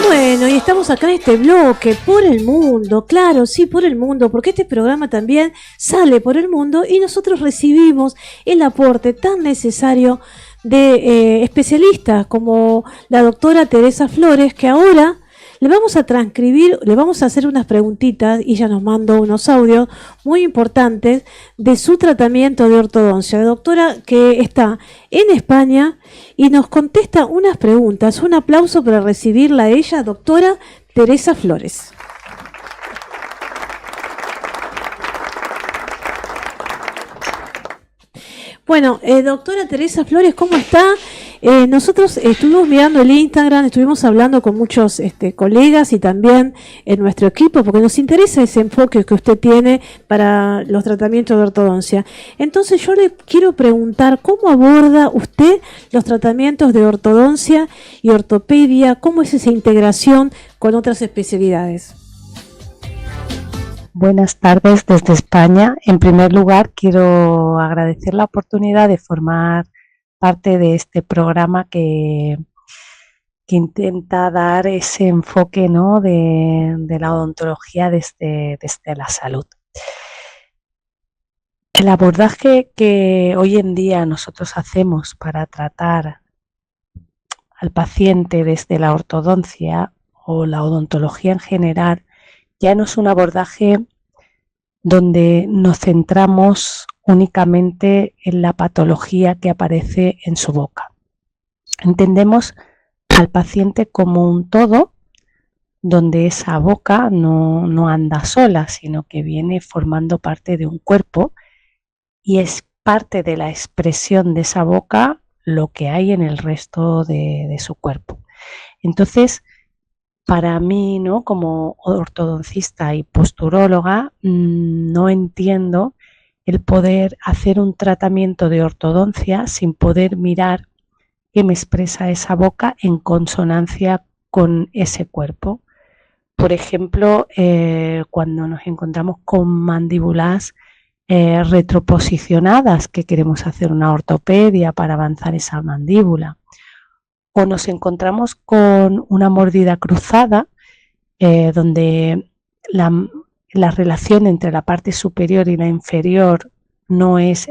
Bueno, y estamos acá en este bloque, por el mundo, claro, sí, por el mundo, porque este programa también sale por el mundo y nosotros recibimos el aporte tan necesario de especialistas como la doctora Teresa Flores, que ahora le vamos a transcribir, le vamos a hacer unas preguntitas y ella nos mandó unos audios muy importantes de su tratamiento de ortodoncia. La doctora que está en España y nos contesta unas preguntas. Un aplauso para recibirla a ella, doctora Teresa Flores. Bueno, doctora Teresa Flores, ¿cómo está? Nosotros estuvimos mirando el Instagram, estuvimos hablando con muchos colegas y también en nuestro equipo, porque nos interesa ese enfoque que usted tiene para los tratamientos de ortodoncia. Entonces yo le quiero preguntar, ¿cómo aborda usted los tratamientos de ortodoncia y ortopedia? ¿Cómo es esa integración con otras especialidades? Buenas tardes desde España. En primer lugar, quiero agradecer la oportunidad de formar parte de este programa que intenta dar ese enfoque, ¿no?, de la odontología desde la salud. El abordaje que hoy en día nosotros hacemos para tratar al paciente desde la ortodoncia o la odontología en general ya no es un abordaje donde nos centramos únicamente en la patología que aparece en su boca. Entendemos al paciente como un todo, donde esa boca no anda sola, sino que viene formando parte de un cuerpo y es parte de la expresión de esa boca lo que hay en el resto de su cuerpo. Entonces, para mí, ¿no?, como ortodoncista y posturóloga, no entiendo el poder hacer un tratamiento de ortodoncia sin poder mirar qué me expresa esa boca en consonancia con ese cuerpo. Por ejemplo, cuando nos encontramos con mandíbulas retroposicionadas, que queremos hacer una ortopedia para avanzar esa mandíbula, o nos encontramos con una mordida cruzada, donde la relación entre la parte superior y la inferior no es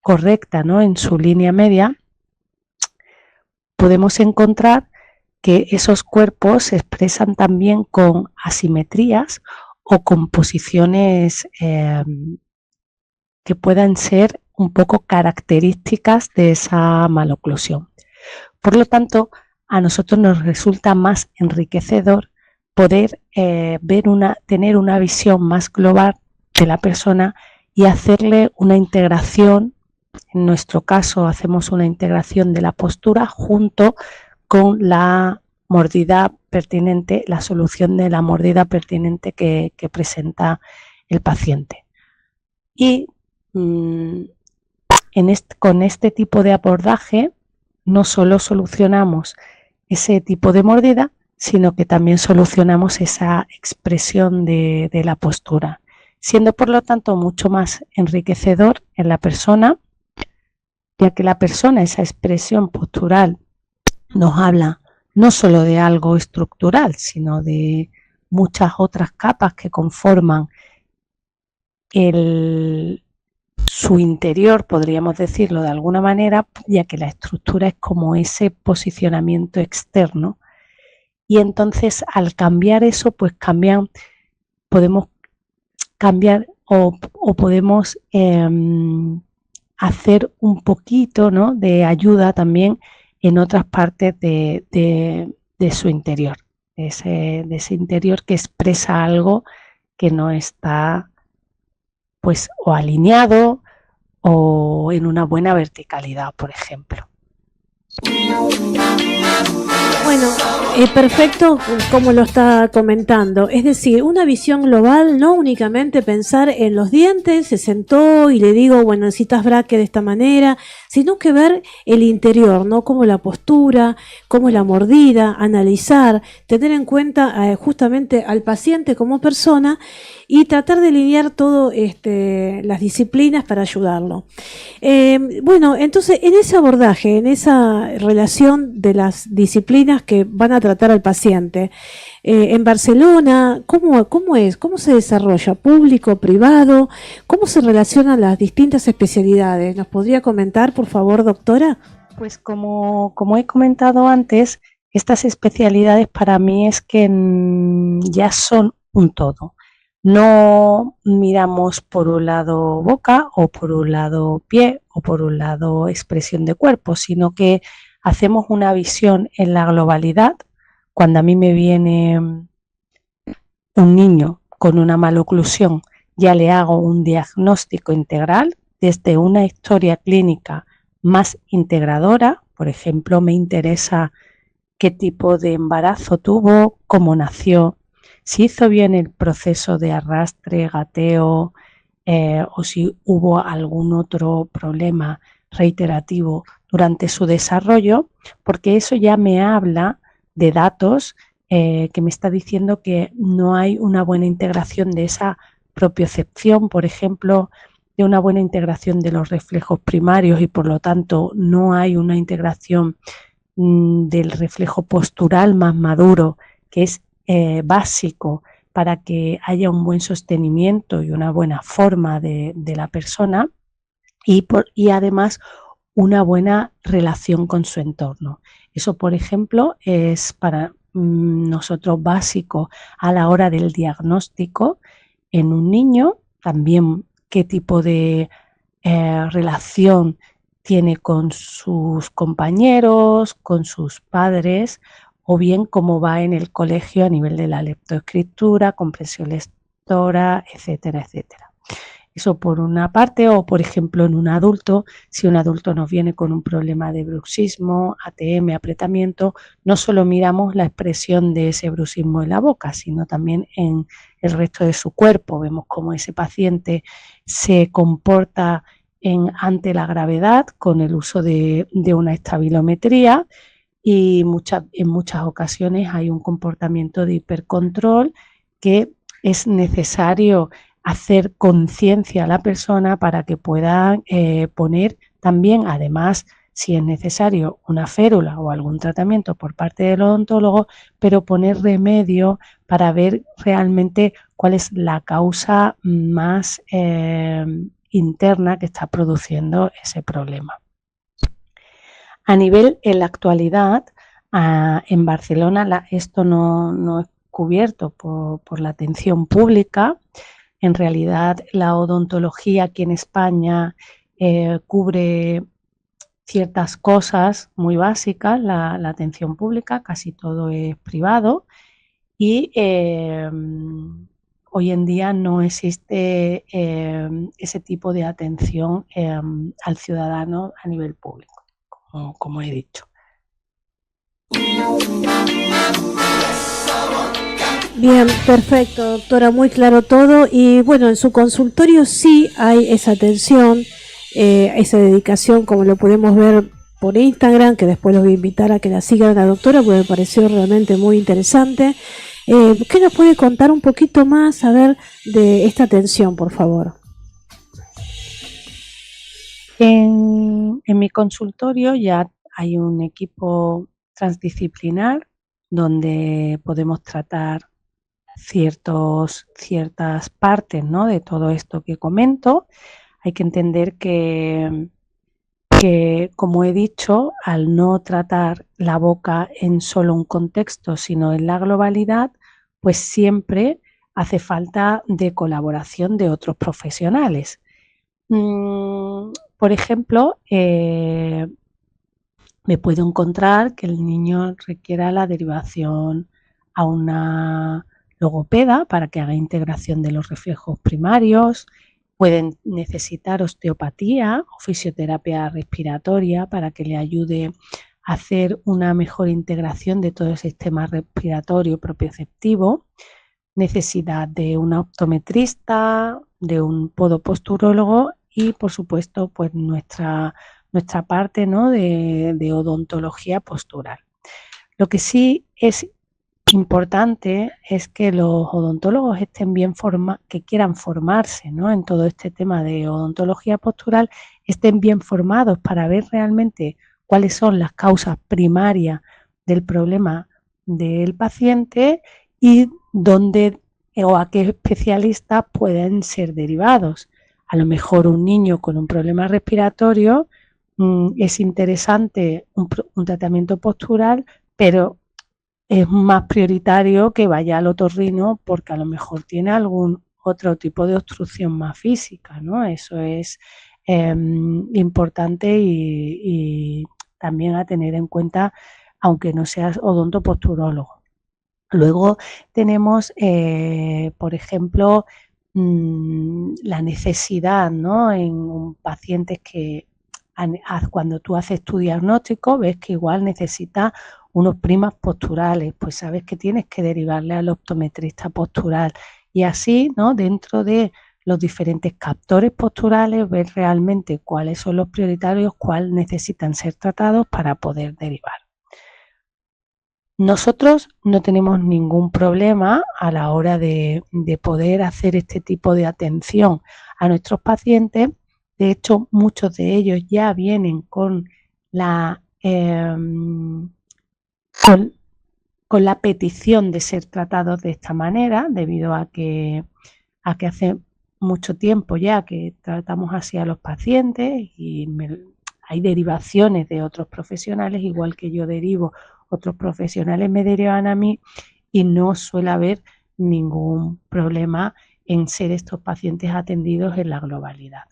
correcta, ¿no?, en su línea media, podemos encontrar que esos cuerpos se expresan también con asimetrías o con posiciones que puedan ser un poco características de esa maloclusión. Por lo tanto, a nosotros nos resulta más enriquecedor poder tener una visión más global de la persona y hacerle una integración. En nuestro caso, hacemos una integración de la postura junto con la mordida pertinente, la solución de la mordida pertinente que presenta el paciente. Y con este tipo de abordaje no solo solucionamos ese tipo de mordida, sino que también solucionamos esa expresión de la postura, siendo por lo tanto mucho más enriquecedor en la persona, ya que la persona, esa expresión postural, nos habla no solo de algo estructural, sino de muchas otras capas que conforman su interior, podríamos decirlo de alguna manera, ya que la estructura es como ese posicionamiento externo. Y entonces, al cambiar eso, pues podemos cambiar o podemos hacer un poquito, ¿no?, de ayuda también en otras partes de su interior, de ese interior que expresa algo que no está, pues, o alineado o en una buena verticalidad, por ejemplo. Bueno, perfecto como lo está comentando. Es decir, una visión global, no únicamente pensar en los dientes, se sentó y le digo, bueno, necesitas braque de esta manera, sino que ver el interior, ¿no? Como la postura, como la mordida, analizar, tener en cuenta justamente al paciente como persona y tratar de alinear todo las disciplinas para ayudarlo. Bueno, entonces en ese abordaje, en esa relación de las disciplinas que van a a tratar al paciente. En Barcelona, ¿cómo es? ¿Cómo se desarrolla? ¿Público, privado? ¿Cómo se relacionan las distintas especialidades? ¿Nos podría comentar, por favor, doctora? Pues como he comentado antes, estas especialidades para mí es que ya son un todo. No miramos por un lado boca o por un lado pie o por un lado expresión de cuerpo, sino que hacemos una visión en la globalidad. Cuando a mí me viene un niño con una maloclusión, ya le hago un diagnóstico integral desde una historia clínica más integradora. Por ejemplo, me interesa qué tipo de embarazo tuvo, cómo nació, si hizo bien el proceso de arrastre, gateo, o si hubo algún otro problema reiterativo durante su desarrollo, porque eso ya me habla de datos que me está diciendo que no hay una buena integración de esa propiocepción, por ejemplo, de una buena integración de los reflejos primarios y por lo tanto no hay una integración del reflejo postural más maduro, que es básico para que haya un buen sostenimiento y una buena forma de la persona y además una buena relación con su entorno. Eso, por ejemplo, es para nosotros básico a la hora del diagnóstico en un niño, también qué tipo de relación tiene con sus compañeros, con sus padres, o bien cómo va en el colegio a nivel de la lectoescritura, comprensión lectora, etcétera, etcétera. Eso por una parte, o por ejemplo en un adulto, si un adulto nos viene con un problema de bruxismo, ATM, apretamiento, no solo miramos la expresión de ese bruxismo en la boca, sino también en el resto de su cuerpo. Vemos cómo ese paciente se comporta ante la gravedad con el uso de una estabilometría y en muchas ocasiones hay un comportamiento de hipercontrol que es necesario hacer conciencia a la persona para que pueda poner también, además, si es necesario, una férula o algún tratamiento por parte del odontólogo, pero poner remedio para ver realmente cuál es la causa más interna que está produciendo ese problema. A nivel, en la actualidad, en Barcelona esto no es cubierto por la atención pública. En realidad, la odontología aquí en España cubre ciertas cosas muy básicas, la atención pública, casi todo es privado y hoy en día no existe ese tipo de atención al ciudadano a nivel público, como he dicho. Bien, perfecto, doctora, muy claro todo. Y bueno, en su consultorio sí hay esa atención, esa dedicación, como lo podemos ver por Instagram, que después los voy a invitar a que la sigan a la doctora, porque me pareció realmente muy interesante. ¿Qué nos puede contar un poquito más, a ver, de esta atención, por favor? En mi consultorio ya hay un equipo transdisciplinar donde podemos tratar ciertas partes, ¿no?, de todo esto que comento. Hay que entender que, como he dicho, al no tratar la boca en solo un contexto, sino en la globalidad, pues siempre hace falta de colaboración de otros profesionales. Por ejemplo, me puedo encontrar que el niño requiera la derivación a una logopeda para que haga integración de los reflejos primarios, pueden necesitar osteopatía o fisioterapia respiratoria para que le ayude a hacer una mejor integración de todo el sistema respiratorio propioceptivo, necesidad de un optometrista, de un podoposturólogo y, por supuesto, pues nuestra parte, ¿no?, de odontología postural. Lo que sí es importante es que los odontólogos estén bien que quieran formarse, ¿no?, en todo este tema de odontología postural, estén bien formados para ver realmente cuáles son las causas primarias del problema del paciente y dónde o a qué especialistas pueden ser derivados. A lo mejor un niño con un problema respiratorio es interesante un tratamiento postural, pero es más prioritario que vaya al otorrino porque a lo mejor tiene algún otro tipo de obstrucción más física, ¿no? Eso es importante y también a tener en cuenta, aunque no seas odontoposturólogo. Luego tenemos, por ejemplo, la necesidad, ¿no? En pacientes que cuando tú haces tu diagnóstico ves que igual necesitas unos primas posturales, pues sabes que tienes que derivarle al optometrista postural y así, ¿no? Dentro de los diferentes captores posturales, ver realmente cuáles son los prioritarios, cuáles necesitan ser tratados para poder derivar. Nosotros no tenemos ningún problema a la hora de poder hacer este tipo de atención a nuestros pacientes. De hecho, muchos de ellos ya vienen con la petición de ser tratados de esta manera, debido a que hace mucho tiempo ya que tratamos así a los pacientes y hay derivaciones de otros profesionales, igual que yo derivo, otros profesionales me derivan a mí y no suele haber ningún problema en ser estos pacientes atendidos en la globalidad.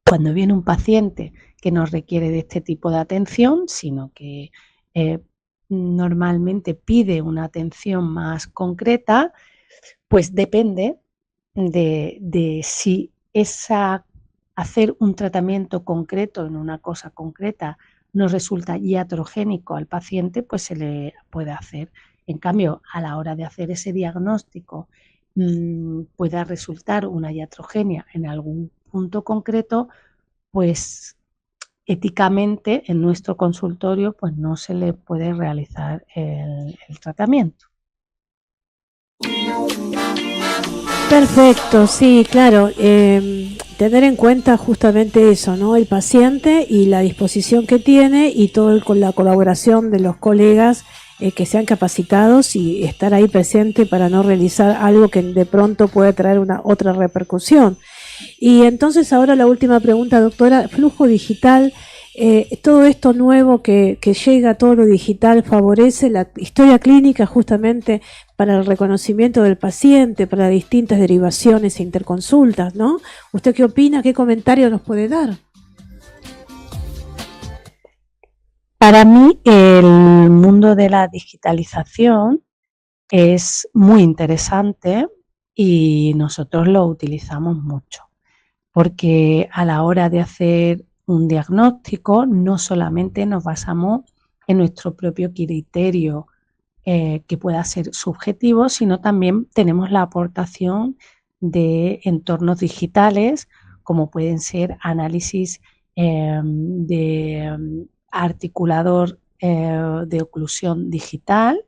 Cuando viene un paciente que no requiere de este tipo de atención, sino que normalmente pide una atención más concreta, pues depende de si hacer un tratamiento concreto en una cosa concreta nos resulta iatrogénico al paciente, pues se le puede hacer. En cambio, a la hora de hacer ese diagnóstico pueda resultar una iatrogenia en algún punto concreto, pues éticamente en nuestro consultorio pues no se le puede realizar el tratamiento. Perfecto, sí, claro. Tener en cuenta justamente eso, ¿no? El paciente y la disposición que tiene y todo con la colaboración de los colegas que sean capacitados y estar ahí presente para no realizar algo que de pronto puede traer una otra repercusión. Y entonces ahora la última pregunta, doctora, flujo digital. Todo esto nuevo que llega, todo lo digital, favorece la historia clínica justamente para el reconocimiento del paciente, para distintas derivaciones e interconsultas, ¿no? ¿Usted qué opina? ¿Qué comentario nos puede dar? Para mí, el mundo de la digitalización es muy interesante y nosotros lo utilizamos mucho, porque a la hora de hacer un diagnóstico no solamente nos basamos en nuestro propio criterio que pueda ser subjetivo, sino también tenemos la aportación de entornos digitales como pueden ser análisis de articulador de oclusión digital.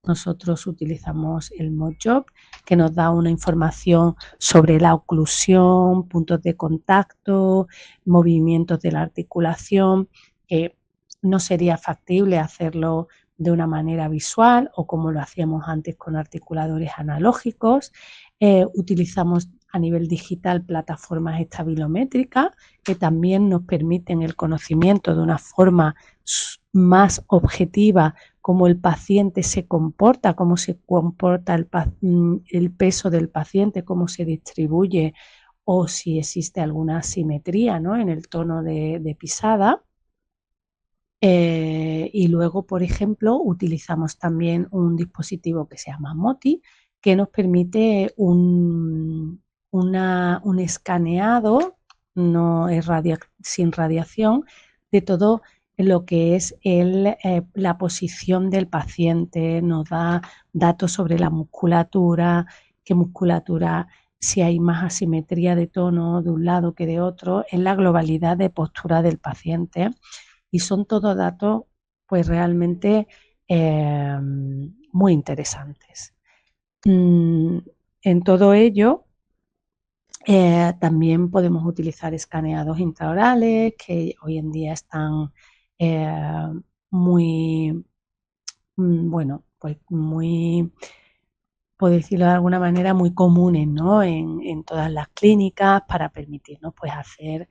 Nosotros utilizamos el ModJob, que nos da una información sobre la oclusión, puntos de contacto, movimientos de la articulación, que no sería factible hacerlo de una manera visual o como lo hacíamos antes con articuladores analógicos. Utilizamos a nivel digital plataformas estabilométricas que también nos permiten el conocimiento de una forma más objetiva cómo el paciente se comporta, cómo se comporta el peso del paciente, cómo se distribuye o si existe alguna asimetría, ¿no?, en el tono de pisada. Y luego, por ejemplo, utilizamos también un dispositivo que se llama MOTI, que nos permite un escaneado, no es sin radiación, de todo lo que es la posición del paciente, nos da datos sobre la musculatura, qué musculatura, si hay más asimetría de tono de un lado que de otro, en la globalidad de postura del paciente. Y son todos datos pues realmente muy interesantes. En todo ello también podemos utilizar escaneados intraorales que hoy en día están muy, bueno, pues muy, por decirlo de alguna manera, muy comunes, ¿no? en todas las clínicas para permitirnos pues hacer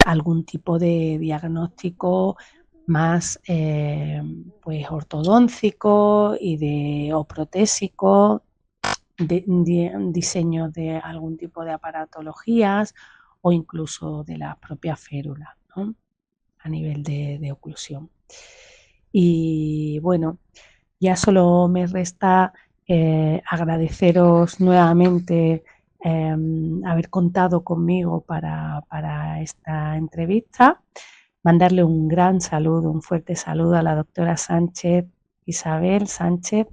algún tipo de diagnóstico más pues ortodóncico o protésico, diseño de algún tipo de aparatologías o incluso de las propias férulas, ¿no? A nivel de oclusión. Y bueno, ya solo me resta agradeceros nuevamente haber contado conmigo para esta entrevista, mandarle un gran saludo, un fuerte saludo a la doctora Sánchez, Isabel Sánchez,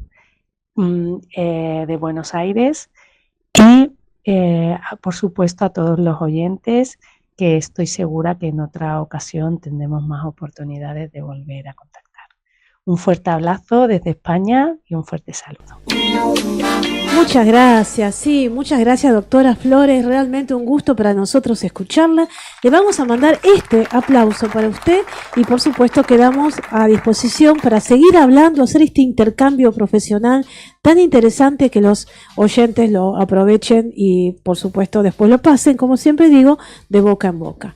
de Buenos Aires, y por supuesto a todos los oyentes, que estoy segura que en otra ocasión tendremos más oportunidades de volver a contactar. Un fuerte abrazo desde España y un fuerte saludo. Muchas gracias, sí, muchas gracias, doctora Flores, realmente un gusto para nosotros escucharla. Le vamos a mandar este aplauso para usted y por supuesto quedamos a disposición para seguir hablando, hacer este intercambio profesional tan interesante, que los oyentes lo aprovechen y por supuesto después lo pasen, como siempre digo, de boca en boca.